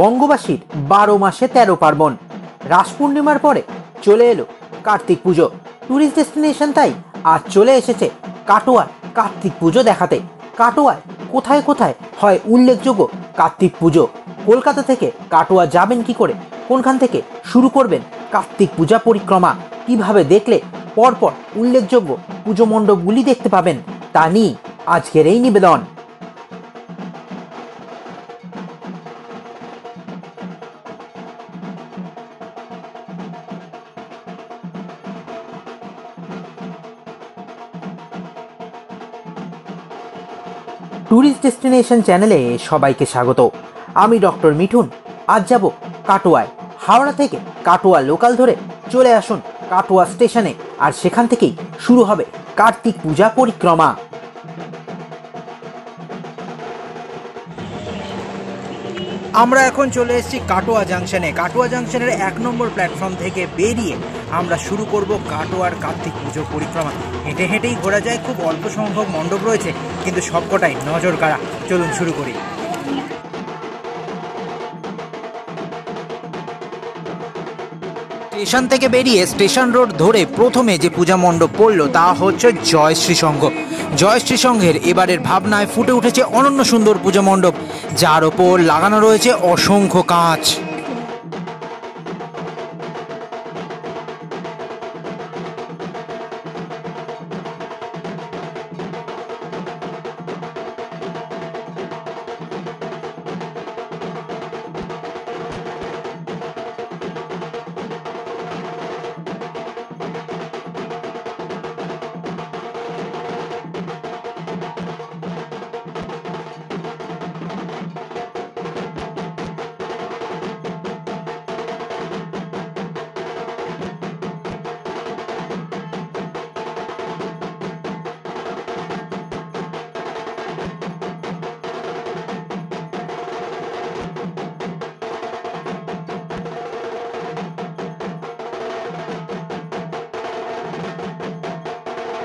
বঙ্গবাসীর 12 মাসে 13 পার্বণ। রাস পূর্ণিমার পরে চলে এলো কার্তিক পুজো। ট্যুরিস্ট ডেস্টিনেশন তাই আজ চলে এসেছে কাটোয়ার কার্তিক পুজো দেখাতে। কাটোয়ায় কোথায় কোথায় হয় উল্লেখযোগ্য কার্তিক পুজো, কলকাতা থেকে কাটোয়া যাবেন কি করে, কোনখান থেকে শুরু করবেন কার্তিক পূজা পরিক্রমা, কিভাবে দেখলে পরপর উল্লেখযোগ্য পুজো মণ্ডপগুলি দেখতে পাবেন, তা নিয়ে আজকের এই নিবেদন। ট্যুরিস্ট ডেস্টিনেশন চ্যানেলে সবাইকে স্বাগত। আমি ডক্টর মিঠুন। আজ যাব কাটোয়ায়। হাওড়া থেকে কাটোয়া লোকাল ধরে চলে আসুন কাটোয়া স্টেশনে, আর সেখান থেকেই শুরু হবে কার্তিক পূজা পরিক্রমা। আমরা এখন চলে এসেছি কাটোয়া জাংশনে। কাটোয়া জাংশনের 1 নম্বর প্ল্যাটফর্ম থেকে বেরিয়ে আমরা শুরু করব কাটোয়ার কার্তিক পুজো পরিক্রমা। হেঁটে হেঁটেই ঘোরা যায়, খুব অল্প সংখ্যক মণ্ডপ রয়েছে, কিন্তু সবকটাই নজর কাড়া। চলুন শুরু করি। স্টেশন থেকে বেরিয়ে স্টেশন রোড ধরে প্রথমে যে পূজা মণ্ডপ পড়ল তা হচ্ছে জয়শ্রী সংঘ। জয়শ্রী সংঘের এবারের ভাবনায় ফুটে উঠেছে অনন্য সুন্দর পূজা মণ্ডপ, যার ওপর লাগানো রয়েছে অসংখ্য কাঁচ।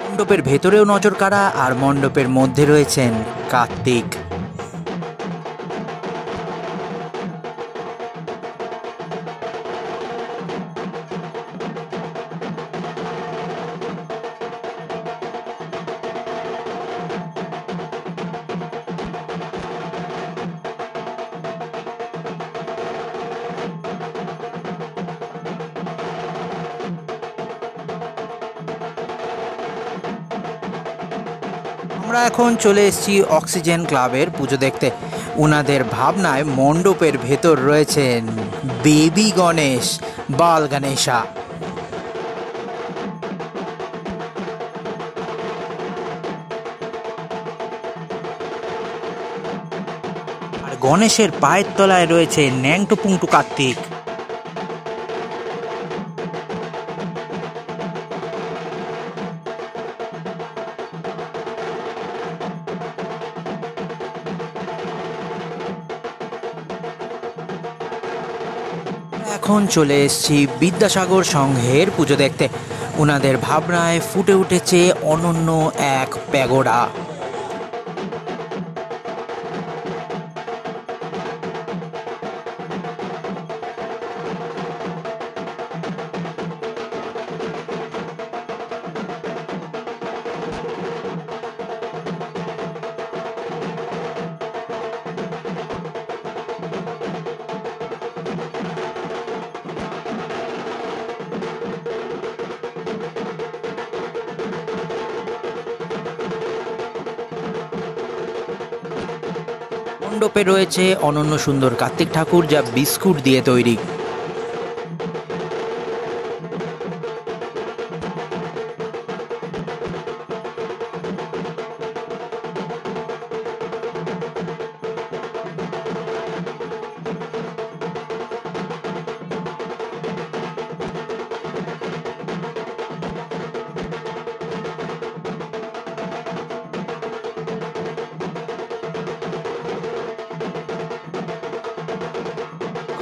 মণ্ডপের ভেতরেও নজর কাড়া, আর মণ্ডপের মধ্যে রয়েছেন কার্তিক। আমরা এখন চলে এসেছি অক্সিজেন ক্লাবের পুজো দেখতে। ওনাদের ভাবনায় মণ্ডপের ভেতর রয়েছেন বেবি গণেশ, বাল গণেশা। আর গণেশের পায়ের তলায় রয়েছে ন্যাংটু পুংটু কার্তিক। এখন চলে এসেছি বিদ্যাসাগর সংঘের পুজো দেখতে। ওনাদের ভাবনায় ফুটে উঠেছে অনন্য এক প্যাগোডা। মণ্ডপে রয়েছে অনন্য সুন্দর কার্তিক ঠাকুর, যা বিস্কুট দিয়ে তৈরি।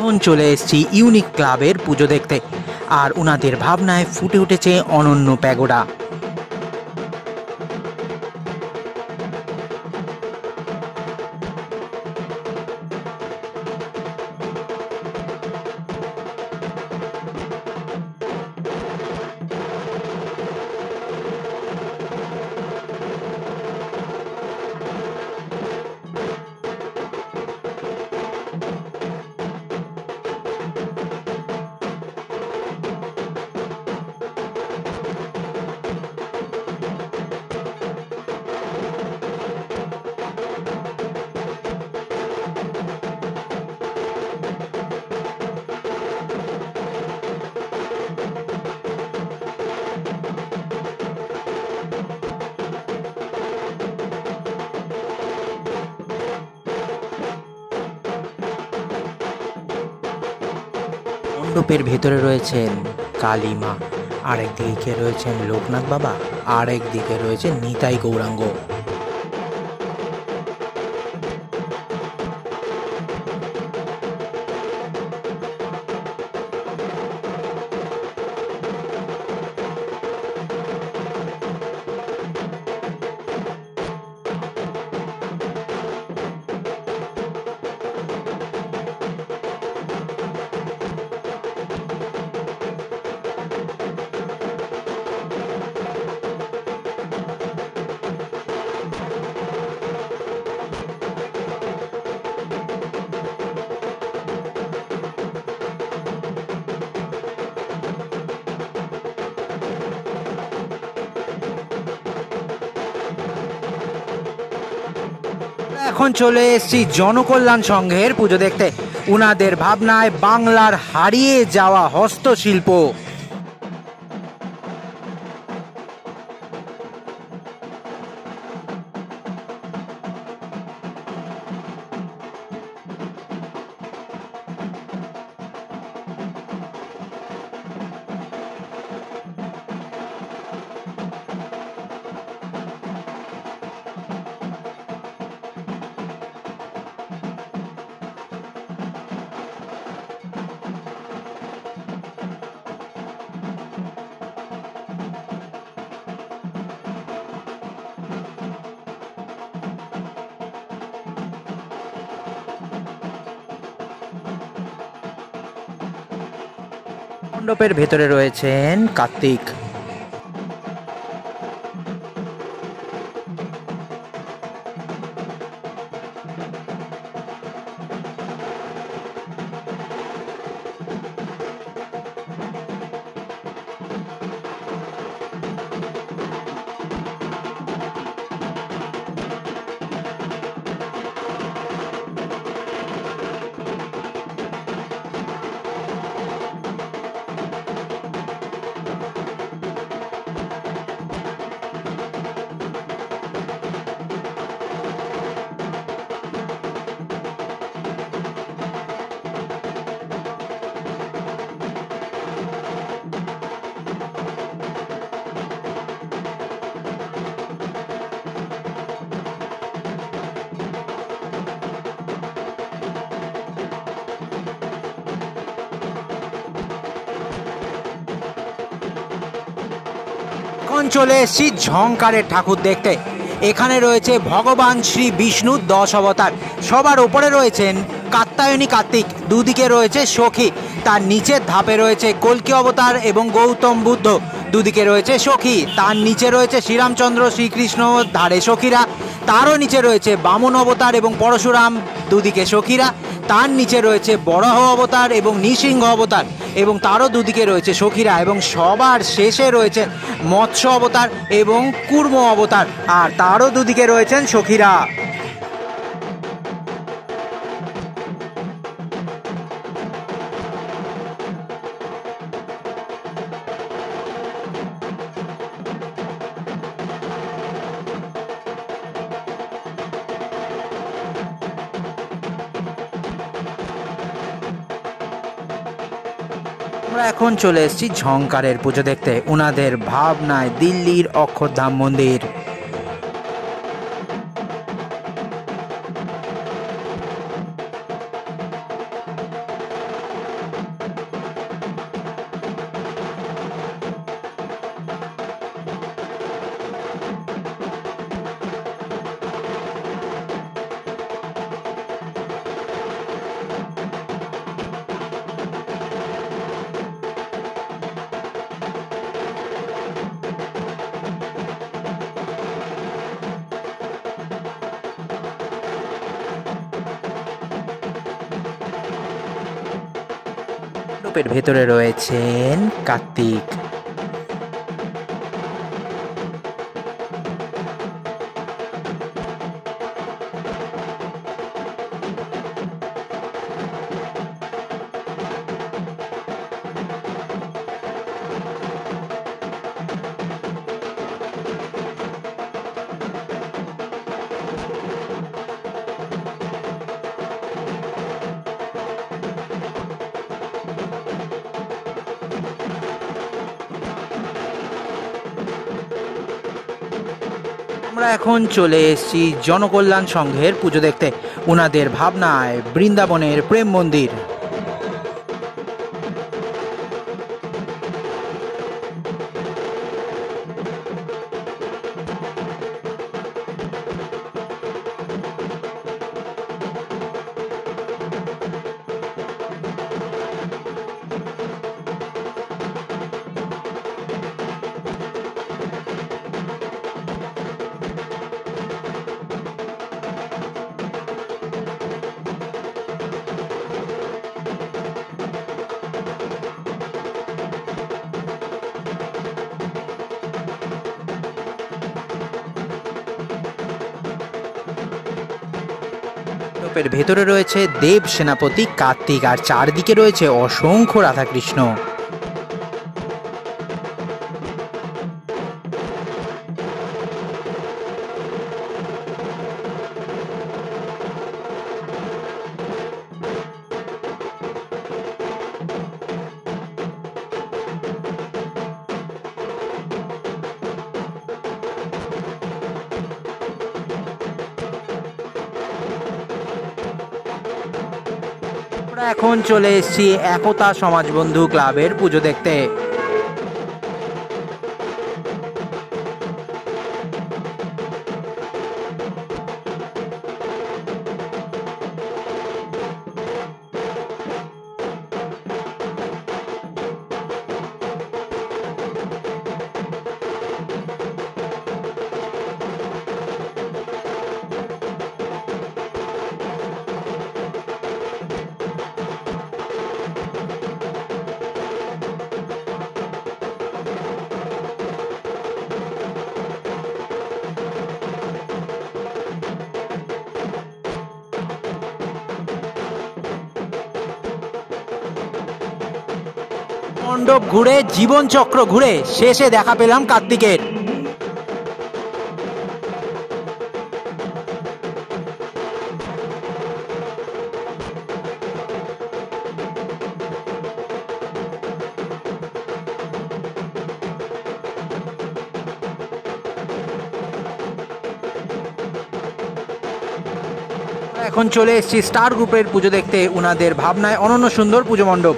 এখন চলে এসেছি ইউনিক ক্লাবের পুজো দেখতে, আর ওনাদের ভাবনায় ফুটে উঠেছে অনন্য প্যাগোডা। মণ্ডপের ভেতরে রয়েছেন কালী মা, আরেকদিকে রয়েছেন লোকনাথ বাবা, আরেকদিকে রয়েছে নিতাই গৌরাঙ্গ। এখন চলে এসেছি জনকল্যাণ সংঘের পুজো দেখতে। উনাদের ভাবনায় বাংলার হারিয়ে যাওয়া হস্তশিল্প। মণ্ডপের ভেতরে রয়েছেন কার্তিক। এখন চলে এসেছি ঝংকারের ঠাকুর দেখতে। এখানে রয়েছে ভগবান শ্রী বিষ্ণুর 10 অবতার। সবার ওপরে রয়েছেন কাত্যায়নী কার্তিক, দুদিকে রয়েছে সখী, তার নিচের ধাপে রয়েছে কল্কি অবতার এবং গৌতম বুদ্ধ, দুদিকে রয়েছে সখী, তার নিচে রয়েছে শ্রীরামচন্দ্র শ্রীকৃষ্ণ, ধারে সখীরা, তারও নিচে রয়েছে বামন অবতার এবং পরশুরাম, দুদিকে সখীরা, তার নিচে রয়েছে বরাহ অবতার এবং নৃসিংহ অবতার এবং তারও দুদিকে রয়েছে সখীরা, এবং সবার শেষে রয়েছে মৎস্য অবতার এবং কুর্ম অবতার, আর তারও দুদিকে রয়েছেন সখীরা। আমরা এখন চলে এসেছি ঝংকারের পুজো দেখতে। উনাদের ভাবনায় দিল্লির অক্ষরধাম মন্দির। মণ্ডপের ভেতরে রয়েছেন কার্তিক। আমরা এখন চলে এসেছি জনকল্যাণ সংঘের পুজো দেখতে। ওনাদের ভাবনায় বৃন্দাবনের প্রেম মন্দির। মণ্ডপের ভেতরে রয়েছে দেব সেনাপতি কার্তিক, আর চারদিকে রয়েছে অসংখ্য রাধাকৃষ্ণ। আমরা এখন চলে এসেছি একতা সমাজবন্ধু ক্লাবের পুজো দেখতে। মণ্ডপ ঘুরে, জীবন চক্র ঘুরে শেষে দেখা পেলাম কার্তিকের। এখন চলে এসেছি স্টার গ্রুপের পুজো দেখতে। ওনাদের ভাবনায় অনন্য সুন্দর পুজো মণ্ডপ।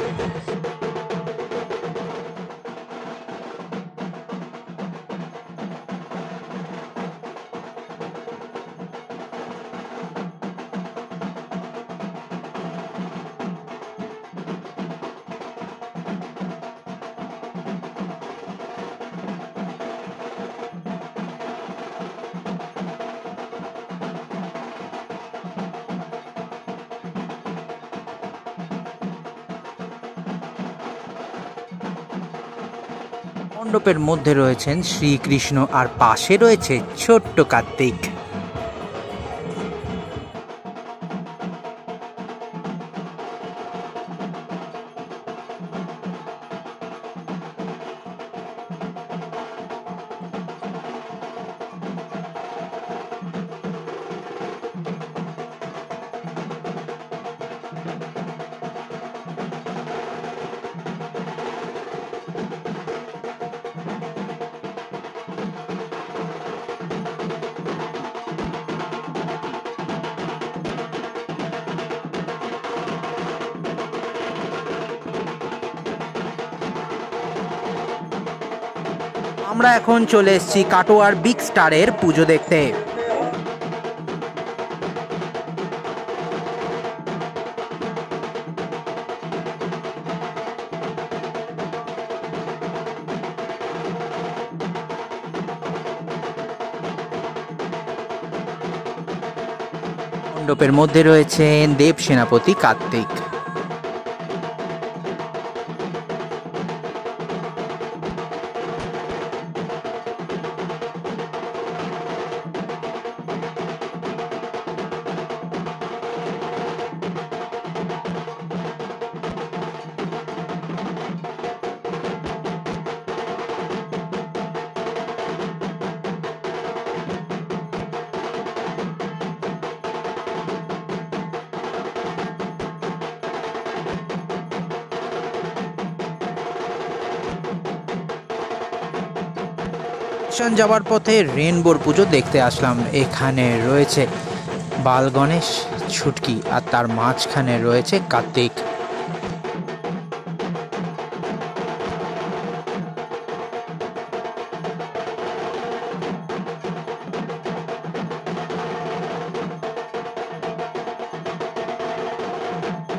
মণ্ডপের মধ্যে রয়েছেন শ্রীকৃষ্ণ, আর পাশে রয়েছে ছোট্ট কার্তিক। আমরা এখন চলে এসেছি কাটোয়ার বিগ স্টারের পুজো দেখতে। মণ্ডপের মধ্যে রয়েছেন দেব সেনাপতি কার্তিক। স্টেশন যাওয়ার পথে রেনবোর পুজো দেখতে আসলাম। এখানে রয়েছে বাল গণেশ, ছুটকি, আর তার মাঝখানে রয়েছে কার্তিক।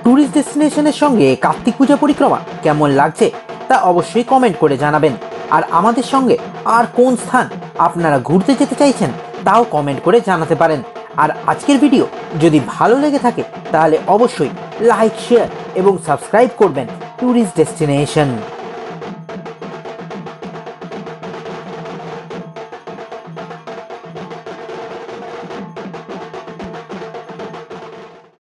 ট্যুরিস্ট ডেস্টিনেশনের সঙ্গে কার্তিক পূজা পরিক্রমা কেমন লাগছে তা অবশ্যই কমেন্ট করে জানাবেন। আর আমাদের সঙ্গে আর কোন স্থান আপনারা ঘুরতে যেতে চাইছেন তাও কমেন্ট করে জানাতে পারেন। আর আজকের ভিডিও যদি ভালো লেগে থাকে তাহলে অবশ্যই লাইক, শেয়ার এবং সাবস্ক্রাইব করবেন ট্যুরিস্ট ডেস্টিনেশন।